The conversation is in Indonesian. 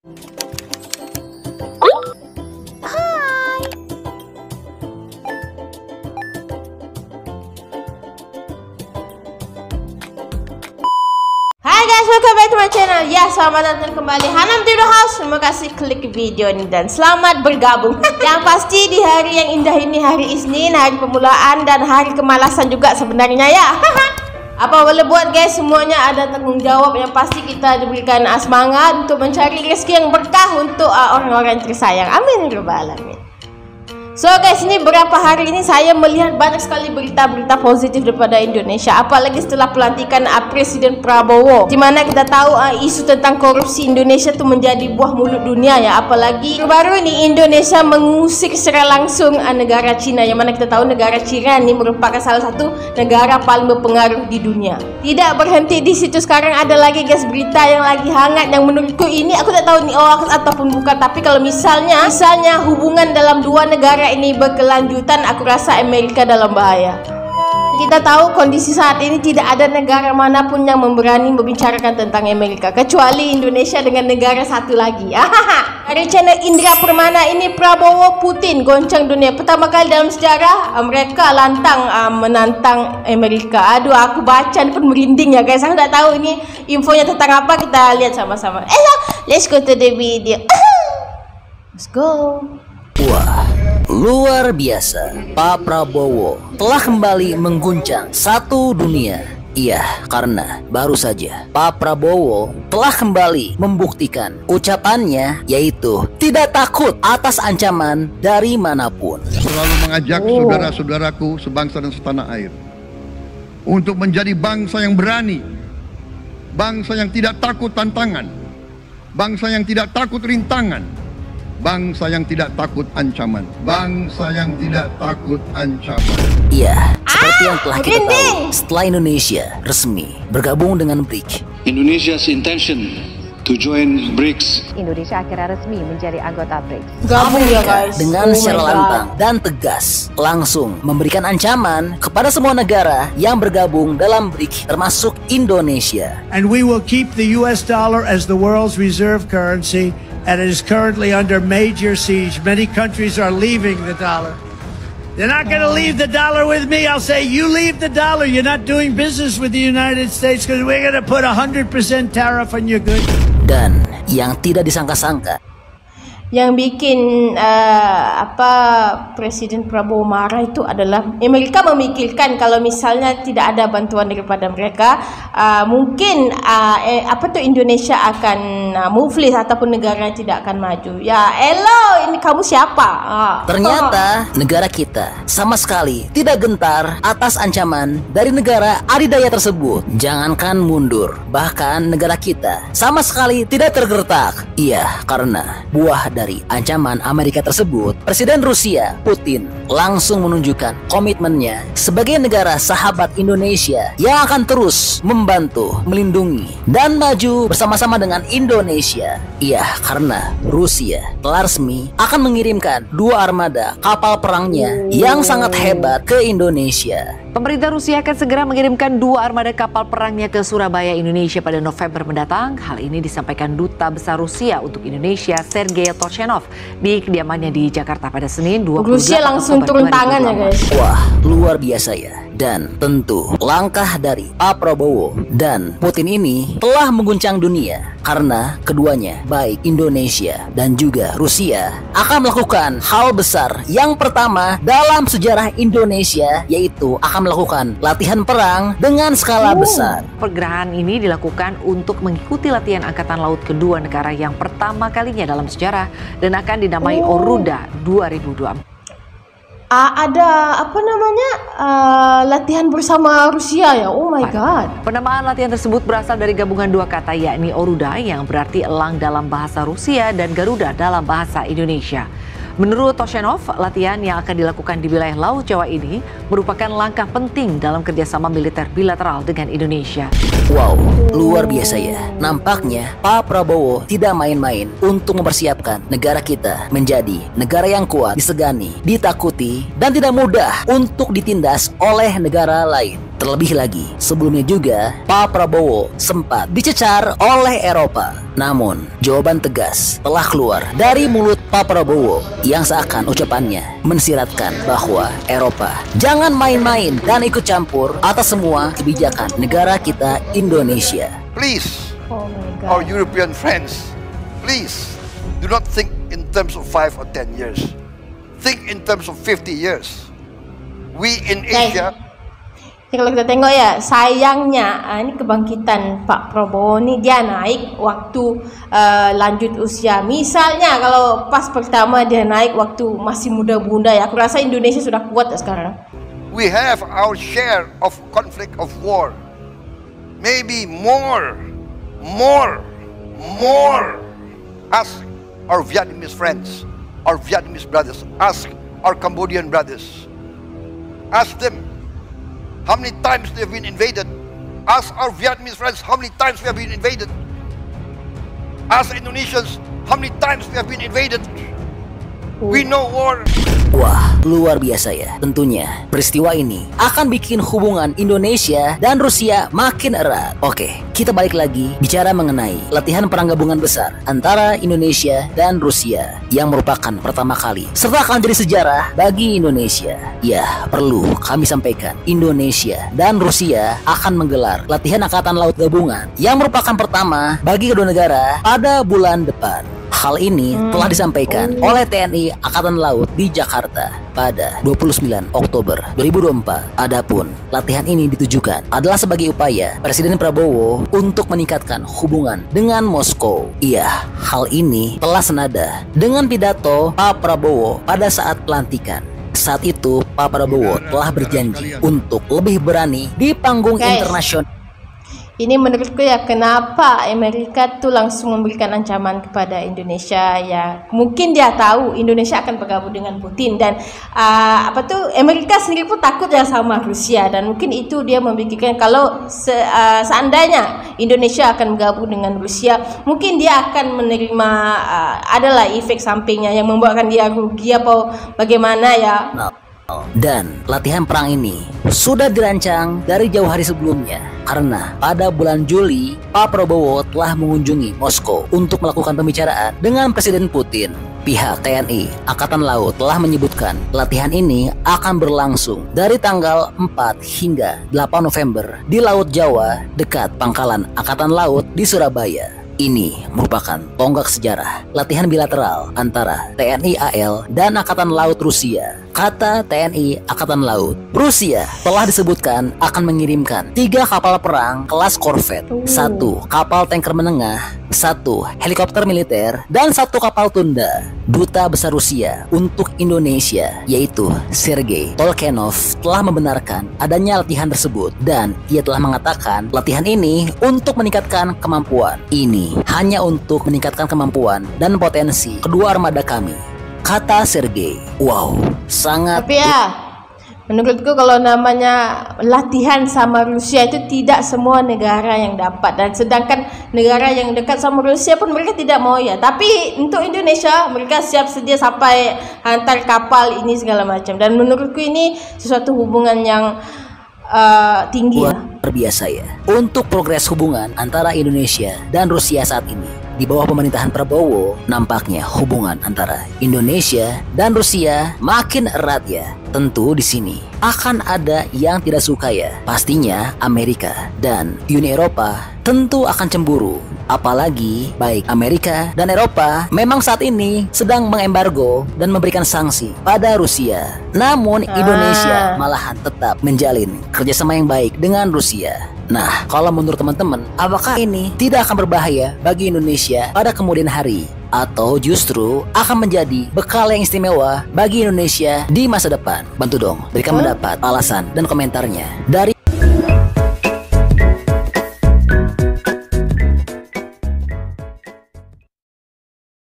Hai guys, welcome back to my channel. Ya, selamat datang kembali Hanam to the house. Terima kasih klik video ini dan selamat bergabung. Yang pasti di hari yang indah ini, hari Isnin, hari permulaan dan hari kemalasan juga sebenarnya ya. Apa boleh buat guys, semuanya ada tanggung jawab. Yang pasti kita diberikan semangat untuk mencari rezeki yang berkah untuk orang-orang tersayang. Amin ya rabbal alamin. So guys, ini beberapa hari ini saya melihat banyak sekali berita-berita positif daripada Indonesia, apalagi setelah pelantikan Presiden Prabowo, di mana kita tahu isu tentang korupsi Indonesia itu menjadi buah mulut dunia ya. Apalagi baru ini Indonesia mengusir secara langsung negara Cina, yang mana kita tahu negara Cina ini merupakan salah satu negara paling berpengaruh di dunia. Tidak berhenti di situ, sekarang ada lagi guys berita yang lagi hangat, yang menurutku ini aku tak tahu ini hoax ataupun bukan, tapi kalau misalnya hubungan dalam dua negara ini berkelanjutan, aku rasa Amerika dalam bahaya. Kita tahu kondisi saat ini tidak ada negara manapun yang memberani membicarakan tentang Amerika kecuali Indonesia dengan negara satu lagi. Dari channel Indra Permana ini, Prabowo Putin goncang dunia. Pertama kali dalam sejarah mereka lantang menantang Amerika. Aduh, aku baca ini pun merinding ya guys. Aku tak tahu ini infonya tentang apa, kita lihat sama-sama. Let's go to the video. Let's go. Wah, luar biasa. Pak Prabowo telah kembali mengguncang satu dunia. Iya, karena baru saja Pak Prabowo telah kembali membuktikan ucapannya, yaitu tidak takut atas ancaman dari manapun. Selalu mengajak saudara-saudaraku sebangsa dan setanah air untuk menjadi bangsa yang berani, bangsa yang tidak takut tantangan, bangsa yang tidak takut rintangan, bangsa yang tidak takut ancaman, bangsa yang tidak takut ancaman. Iya, seperti yang telah kita tahu, setelah Indonesia resmi bergabung dengan BRICS, Indonesia's intention to join BRICS. Indonesia akhirnya resmi menjadi anggota BRICS. Gabung ya guys. Dengan secara lantang dan tegas langsung memberikan ancaman kepada semua negara yang bergabung dalam BRICS, termasuk Indonesia. And we will keep the US dollar as the world's reserve currency, and it is currently under major siege. Many countries are leaving the dollar. They're not going to leave the dollar with me. I'll say, you leave the dollar. You're not doing business with the United States because we're going to put 100% tariff on your goods. Dan yang tidak disangka-sangka, yang bikin Presiden Prabowo marah itu adalah Amerika memikirkan kalau misalnya tidak ada bantuan daripada mereka, mungkin Indonesia akan moveless ataupun negara tidak akan maju. Ya hello, ini kamu siapa? Ternyata negara kita sama sekali tidak gentar atas ancaman dari negara adidaya tersebut. Jangankan mundur, bahkan negara kita sama sekali tidak tergertak. Iya, karena buah dari ancaman Amerika tersebut, Presiden Rusia Putin langsung menunjukkan komitmennya sebagai negara sahabat Indonesia yang akan terus membantu, melindungi, dan maju bersama-sama dengan Indonesia. Iya, karena Rusia telah resmi akan mengirimkan 2 armada kapal perangnya yang sangat hebat ke Indonesia. Pemerintah Rusia akan segera mengirimkan 2 armada kapal perangnya ke Surabaya, Indonesia pada November mendatang. Hal ini disampaikan Duta Besar Rusia untuk Indonesia, Sergei Toshenov, di kediamannya di Jakarta pada Senin 28 Rusia langsung turun tangan ya guys. Wah, luar biasa ya. Dan tentu langkah dari Pak Prabowo dan Putin ini telah mengguncang dunia, karena keduanya, baik Indonesia dan juga Rusia, akan melakukan hal besar yang pertama dalam sejarah Indonesia, yaitu akan melakukan latihan perang dengan skala besar. Pergerakan ini dilakukan untuk mengikuti latihan Angkatan Laut kedua negara yang pertama kalinya dalam sejarah dan akan dinamai Oruda 2024. Ada latihan bersama Rusia ya. Oh my god. Penamaan latihan tersebut berasal dari gabungan 2 kata, yakni Oruda yang berarti elang dalam bahasa Rusia dan Garuda dalam bahasa Indonesia. Menurut Toshenov, latihan yang akan dilakukan di wilayah Laut Jawa ini merupakan langkah penting dalam kerjasama militer bilateral dengan Indonesia. Wow, luar biasa ya. Nampaknya Pak Prabowo tidak main-main untuk mempersiapkan negara kita menjadi negara yang kuat, disegani, ditakuti, dan tidak mudah untuk ditindas oleh negara lain. Terlebih lagi, sebelumnya juga Pak Prabowo sempat dicecar oleh Eropa. Namun, jawaban tegas telah keluar dari mulut Pak Prabowo yang seakan ucapannya mensiratkan bahwa Eropa jangan main-main dan ikut campur atas semua kebijakan negara kita Indonesia. Please, Oh my God. our European friends, please do not think in terms of 5 or 10 years. Think in terms of 50 years. We in Asia. Kalau kita tengok ya, sayangnya ini kebangkitan Pak Prabowo ini dia naik waktu lanjut usia. Misalnya kalau pas pertama dia naik waktu masih muda-muda ya, aku rasa Indonesia sudah kuat ya sekarang. We have our share of conflict of war. Maybe more. Ask our Vietnamese friends, our Vietnamese brothers. Ask our Cambodian brothers. Ask them how many times they have been invaded. Ask our Vietnamese friends how many times we have been invaded. Ask Indonesians how many times we have been invaded. We know war. Wah, luar biasa ya. Tentunya peristiwa ini akan bikin hubungan Indonesia dan Rusia makin erat. Oke, kita balik lagi bicara mengenai latihan perang gabungan besar antara Indonesia dan Rusia yang merupakan pertama kali serta akan jadi sejarah bagi Indonesia. Ya, perlu kami sampaikan, Indonesia dan Rusia akan menggelar latihan angkatan laut gabungan yang merupakan pertama bagi kedua negara pada bulan depan. Hal ini telah disampaikan oleh TNI Angkatan Laut di Jakarta pada 29 Oktober 2024. Adapun latihan ini ditujukan adalah sebagai upaya Presiden Prabowo untuk meningkatkan hubungan dengan Moskow. Iya, hal ini telah senada dengan pidato Pak Prabowo pada saat pelantikan. Saat itu Pak Prabowo telah berjanji untuk lebih berani di panggung internasional. Ini menurutku ya, kenapa Amerika tuh langsung memberikan ancaman kepada Indonesia ya, mungkin dia tahu Indonesia akan bergabung dengan Putin dan Amerika sendiri pun takut ya sama Rusia, dan mungkin itu dia memikirkan kalau seandainya Indonesia akan bergabung dengan Rusia, mungkin dia akan menerima adalah efek sampingnya yang membuatkan dia rugi apa bagaimana ya. Dan latihan perang ini sudah dirancang dari jauh hari sebelumnya, karena pada bulan Juli Pak Prabowo telah mengunjungi Moskow untuk melakukan pembicaraan dengan Presiden Putin. Pihak TNI Angkatan Laut telah menyebutkan latihan ini akan berlangsung dari tanggal 4 hingga 8 November di Laut Jawa dekat Pangkalan Angkatan Laut di Surabaya. Ini merupakan tonggak sejarah latihan bilateral antara TNI AL dan Angkatan Laut Rusia. Kata TNI Angkatan Laut, Rusia telah disebutkan akan mengirimkan 3 kapal perang kelas korvet, 1 kapal tanker menengah, 1 helikopter militer, dan 1 kapal tunda. Duta Besar Rusia untuk Indonesia, yaitu Sergei Tolkenov, telah membenarkan adanya latihan tersebut, dan ia telah mengatakan latihan ini untuk meningkatkan kemampuan. Ini hanya untuk meningkatkan kemampuan dan potensi kedua armada kami, kata Sergei. Wow, sangat. Tapi ya, menurutku kalau namanya latihan sama Rusia itu tidak semua negara yang dapat, dan sedangkan negara yang dekat sama Rusia pun mereka tidak mau ya. Tapi untuk Indonesia mereka siap sedia sampai hantar kapal ini segala macam, dan menurutku ini sesuatu hubungan yang tinggi ya. Luar biasa ya. Untuk progres hubungan antara Indonesia dan Rusia saat ini di bawah pemerintahan Prabowo, nampaknya hubungan antara Indonesia dan Rusia makin erat ya. Tentu di sini akan ada yang tidak suka ya. Pastinya Amerika dan Uni Eropa tentu akan cemburu. Apalagi baik Amerika dan Eropa memang saat ini sedang mengembargo dan memberikan sanksi pada Rusia. Namun Indonesia malahan tetap menjalin kerjasama yang baik dengan Rusia. Nah, kalau menurut teman-teman, apakah ini tidak akan berbahaya bagi Indonesia pada kemudian hari? Atau justru akan menjadi bekal yang istimewa bagi Indonesia di masa depan? Bantu dong, berikan pendapat, alasan, dan komentarnya dari